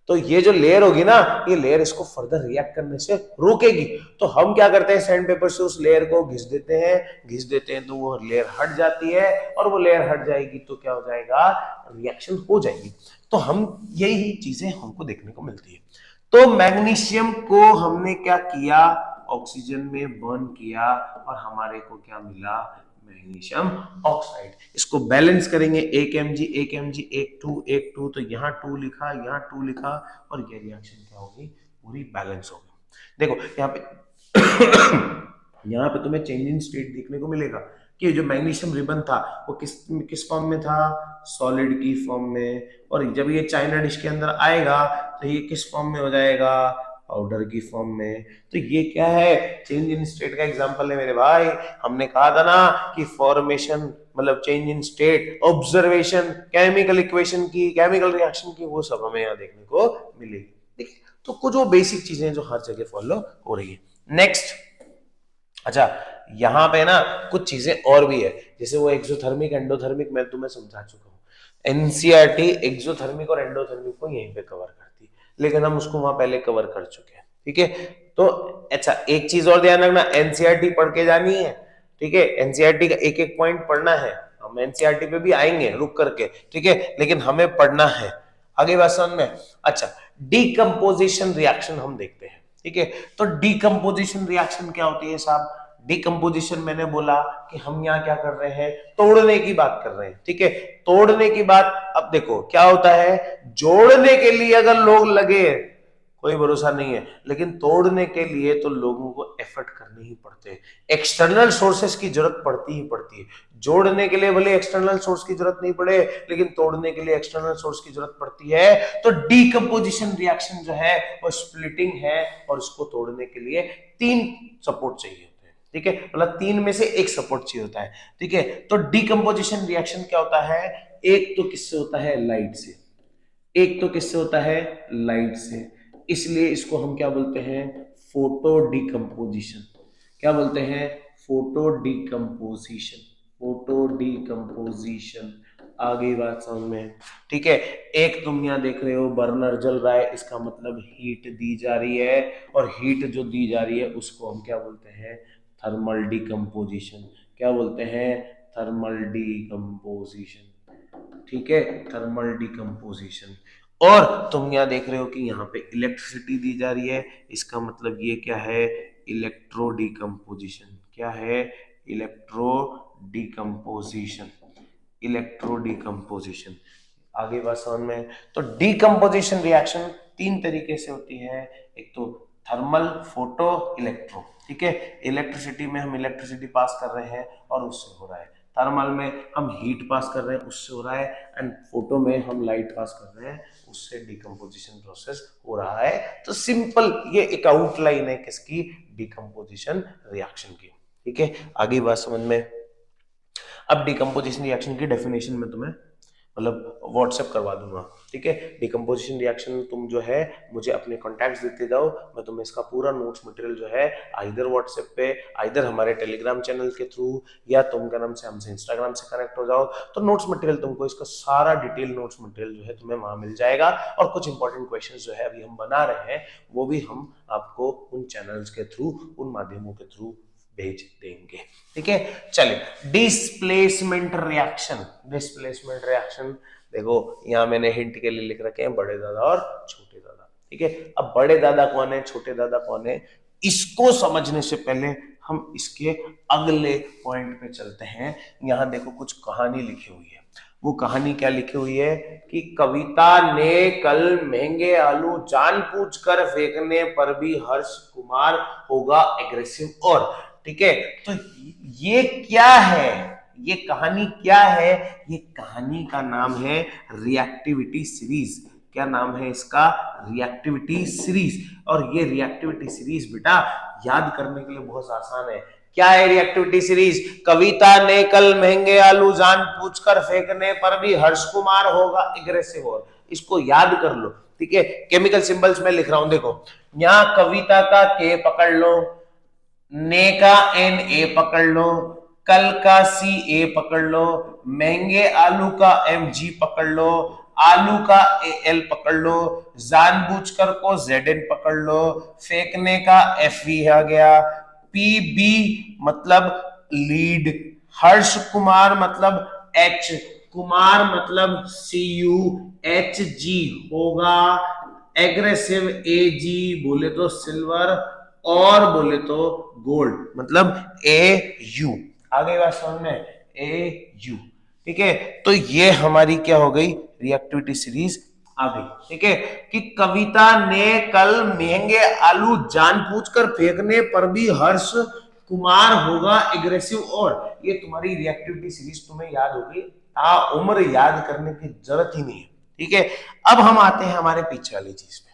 तो ये जो लेयर होगी ना, ये लेयर इसको फर्दर रिएक्ट करने से रोकेगी। तो हम क्या करते हैं, सैंड पेपर से उस लेयर को घिस देते हैं, घिस देते हैं तो वो लेयर हट जाती है, और वो लेयर हट जाएगी तो क्या हो जाएगा, रिएक्शन हो जाएगी। तो हम यही चीजें हमको देखने को मिलती है। तो मैग्नीशियम को हमने क्या किया, ऑक्सीजन में बर्न किया, और हमारे को क्या मिला, मैग्नीशियम ऑक्साइड। इसको बैलेंस करेंगे, एक एमजी एक एमजी, एक टू, तो यहाँ टू लिखा, यहाँ टू लिखा, और ये रिएक्शन क्या होगी, पूरी बैलेंस होगी। देखो यहाँ पे यहाँ पे तुम्हें चेंज इन स्टेट देखने को मिलेगा कि जो मैग्नीशियम रिबन था वो किस किस फॉर्म में था, सॉलिड की फॉर्म में, और जब ये चाइना डिश के अंदर आएगा तो ये किस फॉर्म में हो जाएगा, पाउडर की फॉर्म में। तो ये क्या है, चेंज इन स्टेट का एग्जांपल है मेरे भाई। हमने कहा था ना कि फॉर्मेशन मतलब change in state, observation, chemical equation की, केमिकल रिएक्शन की, वो सब हमें यहाँ देखने को मिलेगी। ठीक है, तो कुछ वो बेसिक चीजें जो हर जगह फॉलो हो रही है। नेक्स्ट, अच्छा यहाँ पे ना कुछ चीजें और भी है, जैसे वो एक्सोथर्मिक एंडोथर्मिक मैं तुम्हें समझा चुका हूँ। एनसीईआरटी एक्सोथर्मिक और एंडोथर्मिक को यहीं पे कवर करती है, लेकिन हम उसको वहां पहले कवर कर चुके हैं। ठीक है, तो अच्छा एक चीज और ध्यान रखना, एनसीईआरटी पढ़ के जानी है। ठीक है, एनसीईआरटी का एक एक पॉइंट पढ़ना है, हम एनसीईआरटी पे भी आएंगे रुक करके। ठीक है, लेकिन हमें पढ़ना है। आगे बात समझ में। अच्छा, डीकंपोजिशन रिएक्शन हम देखते हैं। ठीक है, तो डीकंपोजिशन रिएक्शन क्या होती है साहब? डीकंपोजिशन मैंने बोला कि हम यहाँ क्या कर रहे हैं, तोड़ने की बात कर रहे हैं। ठीक है, तोड़ने की बात, अब देखो क्या होता है, जोड़ने के लिए अगर लोग लगे कोई भरोसा नहीं है, लेकिन तोड़ने के लिए तो लोगों को एफर्ट करने ही पड़ते हैं, एक्सटर्नल सोर्सेस की जरूरत पड़ती ही पड़ती है। जोड़ने के लिए भले एक्सटर्नल सोर्स की जरूरत नहीं पड़े, लेकिन तोड़ने के लिए एक्सटर्नल सोर्स की जरूरत पड़ती है। तो डीकंपोजिशन रिएक्शन जो है वो स्प्लिटिंग है, और इसको तोड़ने के लिए 3 सपोर्ट चाहिए होते हैं। ठीक है, मतलब 3 में से एक सपोर्ट चाहिए होता है। ठीक है, तो डीकंपोजिशन रिएक्शन क्या होता है, एक तो किससे होता है, लाइट से, एक तो किससे होता है, लाइट से, इसलिए इसको हम क्या बोलते हैं, फोटो डिकम्पोजिशन। क्या बोलते हैं, फोटो डिकम्पोजिशन, फोटो डिकम्पोजिशन। आगे बात समझ में। ठीक है, एक तुम यहाँ देख रहे हो बर्नर जल रहा है, इसका मतलब हीट दी जा रही है, और हीट जो दी जा रही है उसको हम क्या बोलते हैं, थर्मल डिकम्पोजिशन। क्या बोलते हैं, थर्मल डिकम्पोजिशन। ठीक है, थर्मल डिकम्पोजिशन। और तुम यहाँ देख रहे हो कि यहाँ पे इलेक्ट्रिसिटी दी जा रही है, इसका मतलब ये क्या है, इलेक्ट्रो डिकम्पोजिशन। क्या है, इलेक्ट्रो डिकम्पोजिशन, इलेक्ट्रो डिकम्पोजिशन। आगे बात समझ में। तो डिकम्पोजिशन रिएक्शन 3 तरीके से होती है, एक तो थर्मल, फोटो, इलेक्ट्रो। ठीक है, इलेक्ट्रिसिटी में हम इलेक्ट्रिसिटी पास कर रहे हैं और उससे हो रहा है, थर्मल में हम हीट पास कर रहे हैं उससे हो रहा है, एंड फोटो में हम लाइट पास कर रहे हैं उससे डिकम्पोजिशन प्रोसेस हो रहा है। तो सिंपल ये एक आउटलाइन है किसकी, डिकम्पोजिशन रिएक्शन की। ठीक है, आगे बात समझ में। अब डिकम्पोजिशन रिएक्शन की डेफिनेशन में तुम्हें मतलब व्हाट्सएप करवा दूंगा। ठीक है, डिकम्पोजिशन रिएक्शन तुम जो है मुझे अपने कॉन्टैक्ट्स देते जाओ, मैं तुम्हें इसका पूरा नोट्स मटेरियल जो है आइदर व्हाट्सएप पे, आइदर हमारे टेलीग्राम चैनल के थ्रू, या तुम क्या नाम से हमसे इंस्टाग्राम से कनेक्ट हो जाओ, तो नोट्स मटेरियल तुमको इसका सारा डिटेल नोट्स मटेरियल जो है तुम्हें वहां मिल जाएगा। और कुछ इंपॉर्टेंट क्वेश्चन जो है अभी हम बना रहे हैं वो भी हम आपको उन चैनल्स के थ्रू, उन माध्यमों के थ्रू भेज देंगे। ठीक है, चलिए डिस्प्लेसमेंट रिएक्शन। डिस्प्लेसमेंट रिएक्शन देखो यहाँ मैंने हिंट के लिए लिख रखे हैं बड़े दादा और छोटे दादा। ठीक है, अब बड़े दादा कौन है, छोटे दादा कौन है, इसको समझने से पहले हम इसके अगले पॉइंट पे चलते हैं। यहाँ देखो कुछ कहानी लिखी हुई है, वो कहानी क्या लिखी हुई है कि कविता ने कल महंगे आलू जानबूझकर फेंकने पर भी हर्ष कुमार होगा एग्रेसिव। और ठीक है, तो ये क्या है, ये कहानी क्या है, ये कहानी का नाम है रिएक्टिविटी सीरीज। क्या नाम है इसका, रिएक्टिविटी सीरीज। और ये रिएक्टिविटी सीरीज बेटा याद करने के लिए बहुत आसान है। क्या है रिएक्टिविटी सीरीज, कविता ने कल महंगे आलू जानबूझकर फेंकने पर भी हर्ष कुमार होगा एग्रेसिव। और इसको याद कर लो। ठीक है, केमिकल सिंबल्स में लिख रहा हूं, देखो यहां कविता का के पकड़ लो, ने का एन ए पकड़ लो, कल का सी ए पकड़ लो, महंगे आलू का एम जी पकड़ लो, आलू का ए एल पकड़ लो, जानबूझकर को जेड एन पकड़ लो, फेंकने का एफ वी आ गया, पी बी मतलब लीड, हर्ष कुमार मतलब एच, कुमार मतलब सी यू, एच जी होगा एग्रेसिव, ए जी बोले तो सिल्वर, और बोले तो गोल्ड मतलब ए यू। आगे बात समझ में, ए यू। ठीक है, तो ये हमारी क्या हो गई, रिएक्टिविटी सीरीज आ गई। ठीक है, कि कविता ने कल महंगे आलू जानबूझकर फेंकने पर भी हर्ष कुमार होगा एग्रेसिव, और ये तुम्हारी रिएक्टिविटी सीरीज तुम्हें याद होगी, उम्र याद करने की जरूरत ही नहीं है। ठीक है, अब हम आते हैं हमारे पीछे वाली चीज पे।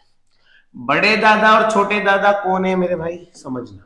बड़े दादा और छोटे दादा कौन है मेरे भाई, समझना।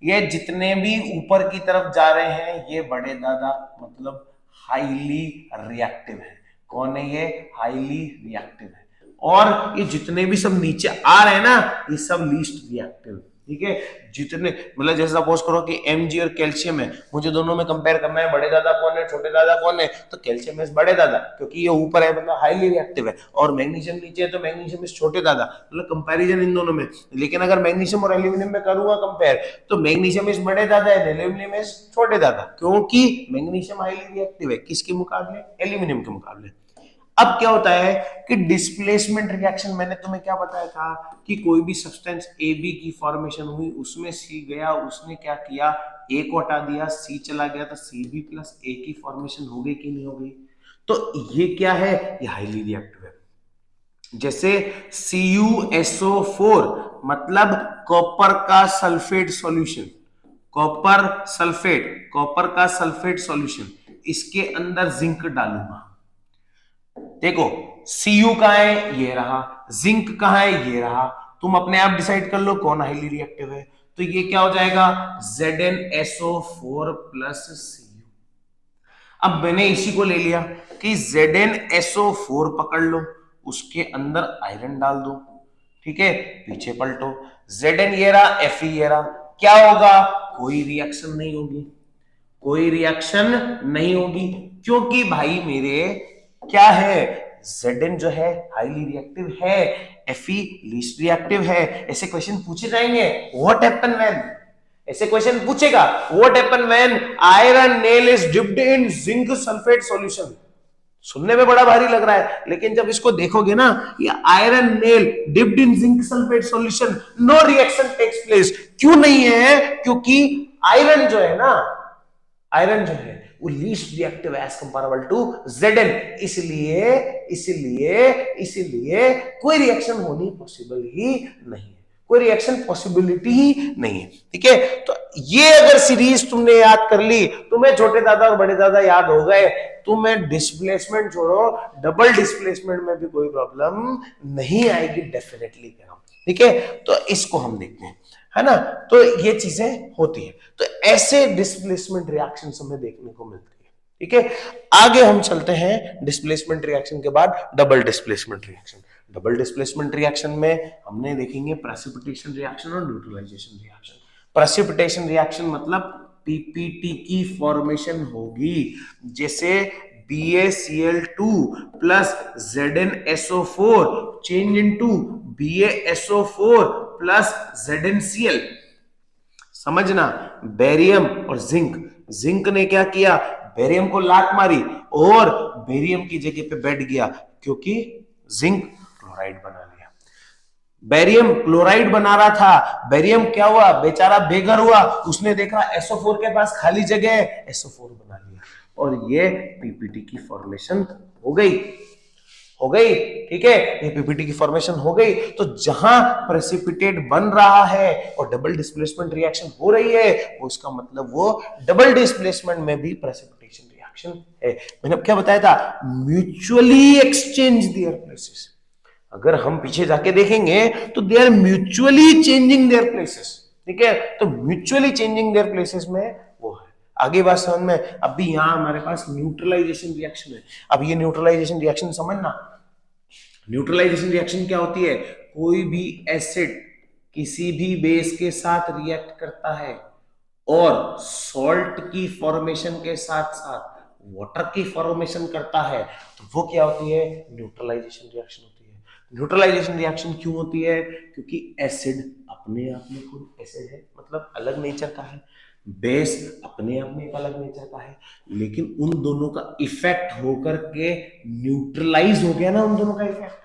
ये जितने भी ऊपर की तरफ जा रहे हैं ये बड़े दादा, मतलब हाईली रिएक्टिव है। कौन है ये, हाईली रिएक्टिव है। और ये जितने भी सब नीचे आ रहे हैं ना, ये सब लीस्ट रिएक्टिव। ठीक है, जितने मतलब जैसे सपोज करो कि Mg और कैल्शियम है, मुझे दोनों में कंपेयर करना है, बड़े दादा कौन है छोटे दादा कौन है, तो कैल्शियम इज बड़े दादा क्योंकि ये ऊपर है, मतलब हाईली रिएक्टिव है, और मैग्नीशियम नीचे है तो मैग्नीशियम इज छोटे दादा, मतलब कंपैरिजन इन दोनों में। लेकिन अगर मैग्नीशियम और एल्यूमिनियम में करूंगा कंपेयर, तो मैग्नीशियम इज बड़े दादा है, एल्यूमिनियम इज छोटे दादा, क्योंकि मैग्नीशियम हाईली रिएक्टिव है, किसके मुकाबले, एल्यूमिनियम के मुकाबले। अब क्या होता है कि डिस्प्लेसमेंट रिएक्शन, मैंने तुम्हें क्या बताया था कि कोई भी सब्सटेंस ए बी की फॉर्मेशन हुई, उसमें सी गया, उसने क्या किया, ए को हटा दिया, सी चला गया, तो सी बी प्लस ए की फॉर्मेशन हो गई कि नहीं हो गई। तो ये क्या है, ये हाईली रिएक्टिव है। जैसे CuSO4 मतलब कॉपर का सल्फेट सॉल्यूशन, कॉपर का सल्फेट सॉल्यूशन, इसके अंदर जिंक डालूंगा। देखो Cu कहां है, ये रहा, जिंक कहां है, ये रहा, तुम अपने आप डिसाइड कर लो कौन हाईली रिएक्टिव है। तो ये क्या हो जाएगा, ZnSO4 प्लस Cu। अब मैंने इसी को ले लिया कि ZnSO4 पकड़ लो, उसके अंदर आयरन डाल दो, ठीक है, पीछे पलटो, Zn ये रहा, Fe ये रहा, क्या होगा, कोई रिएक्शन नहीं होगी, कोई रिएक्शन नहीं होगी, क्योंकि भाई मेरे क्या है, Zn जो है हाईली रिएक्टिव है, Fe लीस्ट रिएक्टिव है। ऐसे क्वेश्चन पूछे जाएंगे, व्हाट हैपन व्हेन, ऐसे क्वेश्चन पूछेगा, what happen when iron nail is dipped in zinc sulphate solution. सुनने में बड़ा भारी लग रहा है, लेकिन जब इसको देखोगे ना, ये iron nail dipped in zinc sulphate solution, no reaction takes place. क्यों नहीं है, क्योंकि आयरन जो है ना, आयरन जो है वो least reactive as comparable to Zn, इसलिए इसलिए इसलिए कोई रिएक्शन होनी पॉसिबल ही नहीं है, कोई रिएक्शन पॉसिबिलिटी ही नहीं है। ठीक है, तो ये अगर सीरीज तुमने याद कर ली, तुम्हें छोटे दादा और बड़े दादा याद हो गए, तुम्हें डिस्प्लेसमेंट छोड़ो, डबल डिस्प्लेसमेंट में भी कोई प्रॉब्लम नहीं आएगी, डेफिनेटली कह रहा हूं। ठीक है, तो इसको हम देखते हैं, है ना, तो ये चीजें होती है, तो ऐसे डिस्प्लेसमेंट रिएक्शन हमें देखने को मिलती है। ठीक है, आगे हम चलते हैं, डिस्प्लेसमेंट रिएक्शन के बाद double displacement reaction. Double displacement reaction में हमने देखेंगे प्रेसिपिटेशन रिएक्शन और न्यूट्रलाइजेशन रिएक्शन। प्रेसिपिटेशन रिएक्शन मतलब पीपीटी की फॉर्मेशन होगी, जैसे BaCl2 plus ZnSO4 change into BaSO4 plus ZnCl। समझना, बेरियम और जिंक, जिंक ने क्या किया, बेरियम को लात मारी और बेरियम की जगह पे बैठ गया, क्योंकि जिंक क्लोराइड बना लिया। बेरियम क्लोराइड बना रहा था, बेरियम क्या हुआ, बेचारा बेघर हुआ, उसने देखा SO4 के पास खाली जगह है, SO4 बना लिया, और ये पीपीटी की फॉर्मेशन हो गई, हो गई। ठीक है, ये पीपीटी की फॉर्मेशन हो गई। तो जहां प्रेसिपिटेट बन रहा है और डबल डिस्प्लेसमेंट रिएक्शन हो रही है, वो इसका मतलब वो डबल डिस्प्लेसमेंट में भी प्रेसिपिटेशन रिएक्शन है। मैंने क्या बताया था, म्यूचुअली एक्सचेंज देयर प्लेसेस। अगर हम पीछे जाके देखेंगे तो they are mutually changing their places. ठीक है, तो म्यूचुअली चेंजिंग देयर प्लेसेस में वो है। आगे बात समझ में, अभी यहां हमारे पास न्यूट्रलाइजेशन रिएक्शन है। अब ये न्यूट्रलाइजेशन रिएक्शन समझना, न्यूट्रलाइजेशन रिएक्शन क्या होती है, कोई भी एसिड किसी भी बेस के साथ रिएक्ट करता है और सॉल्ट की फॉर्मेशन के साथ साथ वाटर की फॉर्मेशन करता है, तो वो क्या होती है, न्यूट्रलाइजेशन रिएक्शन होती है। न्यूट्रलाइजेशन रिएक्शन क्यों होती है, क्योंकि एसिड अपने आप में खुद एसिड है, मतलब अलग नेचर का है, बेस अपने आप में एक अलग नेचर का है, लेकिन उन दोनों का इफेक्ट होकर के न्यूट्रलाइज हो गया ना, उन दोनों का इफेक्ट।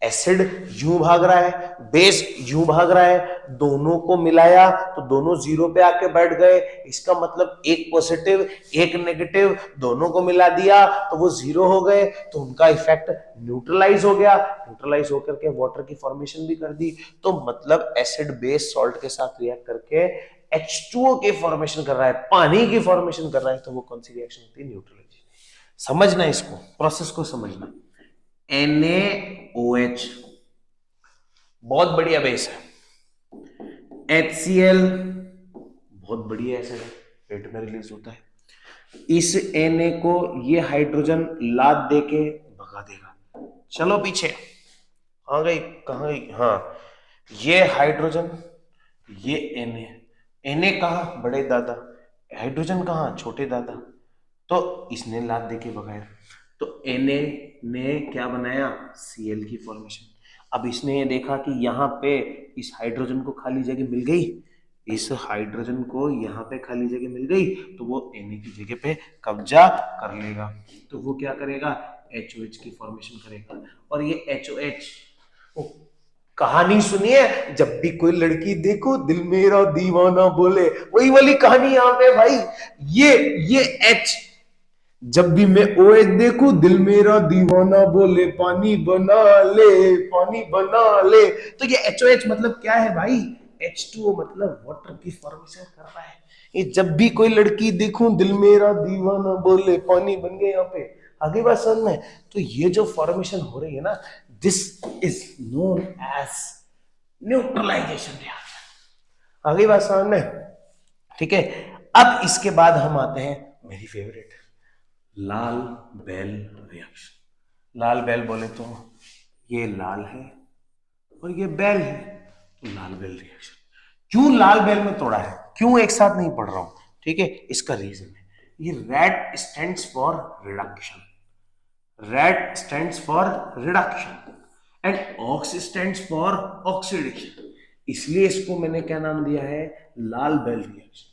एसिड यूं भाग रहा है, बेस यूं भाग रहा है, दोनों को मिलाया तो दोनों जीरो पे आके बैठ गए, इसका मतलब एक पॉजिटिव एक नेगेटिव दोनों को मिला दिया तो वो जीरो हो गए, तो उनका इफेक्ट न्यूट्रलाइज हो गया। न्यूट्रलाइज होकर के वाटर की फॉर्मेशन भी कर दी, तो मतलब एसिड बेस सॉल्ट के साथ रिएक्ट करके H2O के फॉर्मेशन कर रहा है, पानी की फॉर्मेशन कर रहा है, तो वो कौन सी रिएक्शन होती है? न्यूट्रलाइजेशन। समझना इसको, प्रोसेस को समझना। NaOH बहुत बढ़िया बेस है, HCl बहुत बढ़िया एसिड है, पेट में रिलीज होता है। इस Na को ये हाइड्रोजन लाद देके भगा देगा। चलो पीछे, कहां गई, कहां गई, हाँ, ये हाइड्रोजन, ये Na कहा? बड़े दादा। हाइड्रोजन कहा? छोटे दादा। तो इसने लाद देके भगाया, तो Na ने क्या बनाया? Cl की फॉर्मेशन। अब इसने ये देखा कि यहाँ पे इस हाइड्रोजन को खाली जगह मिल गई, इस हाइड्रोजन को यहाँ पे खाली जगह मिल गई, तो वो Na की जगह पे कब्जा कर लेगा। तो वो क्या करेगा? HOH की फॉर्मेशन करेगा। और ये HOH, कहानी सुनिए, जब भी कोई लड़की देखो दिल मेरा दीवाना बोले, वही वाली कहानी यहाँ पे भाई। ये H, जब भी मैं OH देखूं दिल मेरा दीवाना बोले, पानी बना ले, पानी बना ले। तो ये HOH मतलब क्या है भाई? H2O मतलब वाटर की फॉर्मेशन कर रहा है। ये जब भी कोई लड़की देखूं दिल मेरा दीवाना बोले, पानी बन गए यहाँ पे। आगे बात समझ में? तो ये जो फॉर्मेशन हो रही है ना, this is known as neutralisation reaction. आगे बात समझ में? ठीक है। अब इसके बाद हम आते हैं मेरी फेवरेट, लाल बेल रिएक्शन। लाल बेल बोले तो ये लाल है और ये बेल है, तो लाल बेल रिएक्शन। क्यों लाल बेल में तोड़ा है, क्यों एक साथ नहीं पढ़ रहा हूं? ठीक है, इसका रीजन है, ये red stands for reduction, red stands for reduction and ox stands for oxidation. इसलिए इसको मैंने क्या नाम दिया है? लाल बेल रिएक्शन।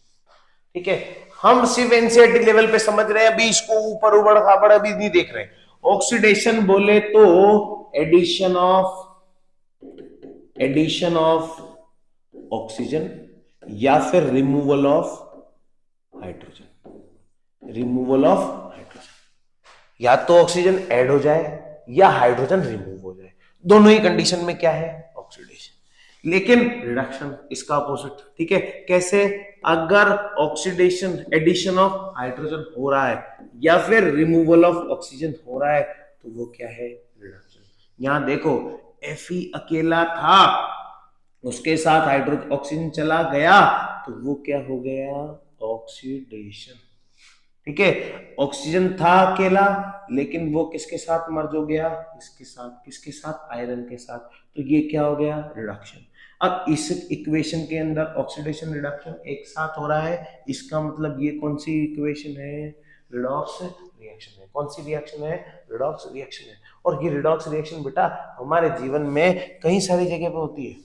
ठीक है, हम सिर्फ एनसीईआरटी लेवल पे समझ रहे हैं, अभी इसको ऊपर उबड़ खाबड़ अभी नहीं देख रहे। ऑक्सीडेशन बोले तो एडिशन ऑफ ऑक्सीजन या फिर removal of hydrogen, removal of hydrogen. या तो ऑक्सीजन ऐड हो जाए या हाइड्रोजन रिमूव हो जाए, दोनों ही कंडीशन में क्या है? ऑक्सीडेशन। लेकिन रिडक्शन इसका अपोजिट। ठीक है, कैसे? अगर ऑक्सीडेशन एडिशन ऑफ हाइड्रोजन हो रहा है या फिर रिमूवल ऑफ ऑक्सीजन हो रहा है, तो वो क्या है? रिडक्शन। यहां देखो, Fe अकेला था, उसके साथ हाइड्रोजन ऑक्सीजन चला गया, तो वो क्या हो गया? ऑक्सीडेशन। ठीक है, ऑक्सीजन था अकेला, लेकिन वो किसके साथ मर्ज हो गया? इसके साथ। किसके साथ? आयरन के साथ। तो ये क्या हो गया? रिडक्शन। अब इस इक्वेशन के अंदर ऑक्सीडेशन रिडक्शन एक साथ हो रहा है, इसका मतलब ये कौन सी इक्वेशन है? रिडॉक्स रिएक्शन है। कौन सी रिएक्शन है? रिडॉक्स रिएक्शन है। और ये रिडॉक्स रिएक्शन बेटा हमारे जीवन में कई सारी जगह पे होती है,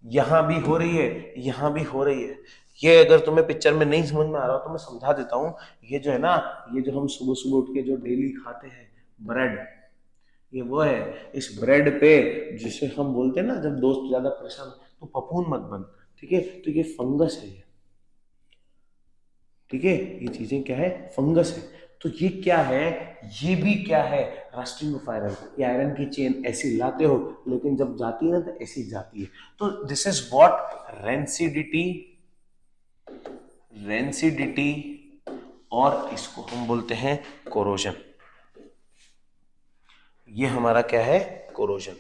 यहां भी हो रही है, यहां भी हो रही है। ये अगर तुम्हें पिक्चर में नहीं समझ में आ रहा हो तो मैं समझा देता हूँ। ये जो है ना, ये जो हम सुबह सुबह उठ के जो डेली खाते हैं ब्रेड, ये वो है। इस ब्रेड पे जिसे हम बोलते हैं ना, जब दोस्त ज्यादा परेशान तो पपून मत बन, ठीक है, तो ये फंगस है ये। ठीक है, ये चीजें क्या है? फंगस है। तो ये क्या है? ये भी क्या है? Rusting of iron. ये आयरन की चेन ऐसी लाते हो, लेकिन जब जाती है ना तो ऐसी जाती है। तो this is what? Rancidity, rancidity, और इसको हम बोलते हैं कोरोजन। ये हमारा क्या है? कोरोजन।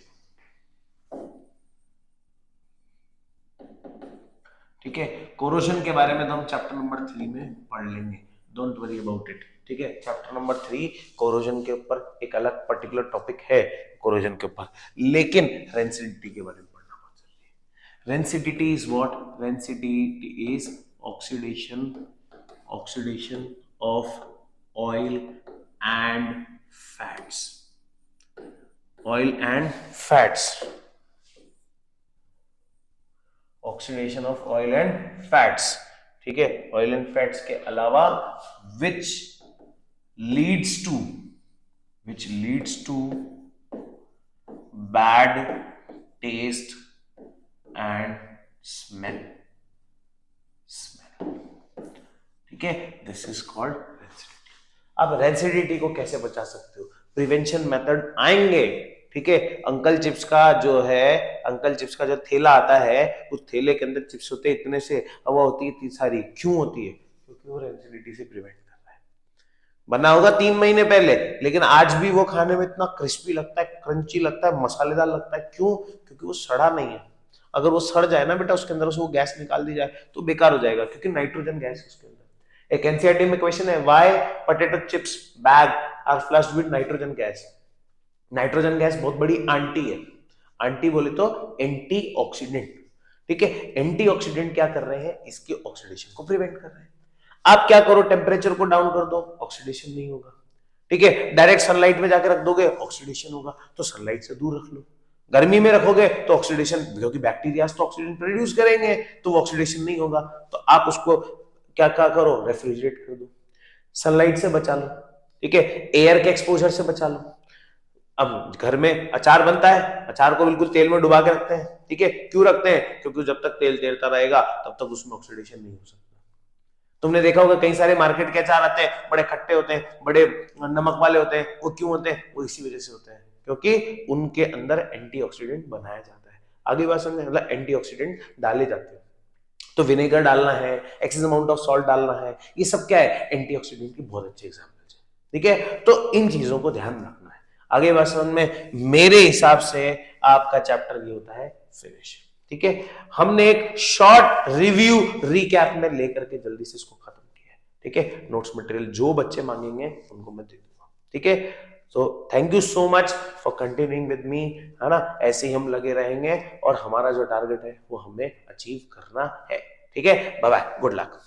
ठीक है, कोरोजन के बारे में तो हम चैप्टर नंबर 3 में पढ़ लेंगे, डोंट वरी अबाउट इट। ठीक है, चैप्टर नंबर 3 कोरोजन के ऊपर एक अलग पर्टिकुलर टॉपिक है कोरोजन के ऊपर, लेकिन रेंसिडिटी के बारे में पढ़ना बहुत जरूरी है। Rancidity is what? Rancidity is oxidation of oil and fats, oil and fats, oxidation of oil and fats. ठीक है, ऑयल एंड फैट्स के अलावा which leads to bad taste and smell. ठीक है, दिस इज कॉल्ड रेंसिडिटी। अब rancidity को कैसे बचा सकते हो? प्रिवेंशन मेथड आएंगे, ठीक है। अंकल चिप्स का जो थैला आता है, उस थैले के अंदर चिप्स होते हैं इतने से, हवा होती है इतनी सारी। क्यों होती है? क्योंकि वो एसिडिटी से प्रिवेंट कर रहा है। बना होगा 3 महीने पहले, लेकिन आज भी वो खाने में इतना क्रिस्पी लगता है, क्रंची लगता है, मसालेदार लगता है। क्यों? क्योंकि वो सड़ा नहीं है। अगर वो सड़ जाए ना बेटा, उसके अंदर से वो गैस निकाल दी जाए तो बेकार हो जाएगा, क्योंकि नाइट्रोजन गैस है उसके अंदर। एक एनसीईआरटी में क्वेश्चन है, why potato chips bag are flushed with nitrogen gas. Nitrogen gas बहुत बड़ी आंटी है। आंटी बोले तो एंटीऑक्सीडेंट, ठीक है। एंटीऑक्सीडेंट क्या कर रहे हैं? इसके ऑक्सीडेशन को प्रिवेंट कर रहे हैं। आप क्या करो, टेम्परेचर को डाउन कर दो, ऑक्सीडेशन नहीं होगा, ठीक है। डायरेक्ट सनलाइट में जाकर रख दोगे, ऑक्सीडेशन होगा। तो सनलाइट से दूर रख लो। गर्मी में रखोगे तो ऑक्सीडेशन, क्योंकि बैक्टीरिया तो ऑक्सीजन प्रोड्यूस करेंगे, तो वो ऑक्सीडेशन नहीं होगा। तो आप उसको क्या क्या करो, रेफ्रिजरेट कर दो, सनलाइट से बचा लो, ठीक है, एयर के एक्सपोजर से बचा लो। अब घर में अचार बनता है, अचार को बिल्कुल तेल में डुबा के रखते हैं, ठीक है। क्यों रखते हैं? क्योंकि जब तक तेल तैरता रहेगा तब तक उसमें ऑक्सीडेशन नहीं हो सकता। तुमने देखा होगा कई सारे मार्केट के अचार आते हैं, बड़े खट्टे होते हैं, बड़े नमक वाले होते हैं। वो क्यों होते हैं? वो इसी वजह से होते हैं, क्योंकि उनके अंदर एंटीऑक्सीडेंट बनाया जाता है। आगे बात समझे, मतलब एंटीऑक्सीडेंट डाले जाते हैं। तो विनेगर डालना है, एक्सेस अमाउंट ऑफ सॉल्ट डालना है, ये सब क्या है? एंटीऑक्सीडेंट की बहुत अच्छे एग्जाम्पल्स है, ठीक है। तो इन चीजों को ध्यान रखना है। आगे बात समझ में, मेरे हिसाब से आपका चैप्टर ये होता है फिनिश, ठीक है। हमने एक शॉर्ट रिव्यू रिकैप में लेकर के जल्दी से इसको खत्म किया है, ठीक है। नोट्स मटेरियल जो बच्चे मांगेंगे उनको मैं दे दूंगा, ठीक है। So thank you so much for continuing with me, है ना। ऐसे ही हम लगे रहेंगे और हमारा जो टारगेट है वो हमें अचीव करना है, ठीक है। Bye bye, good luck.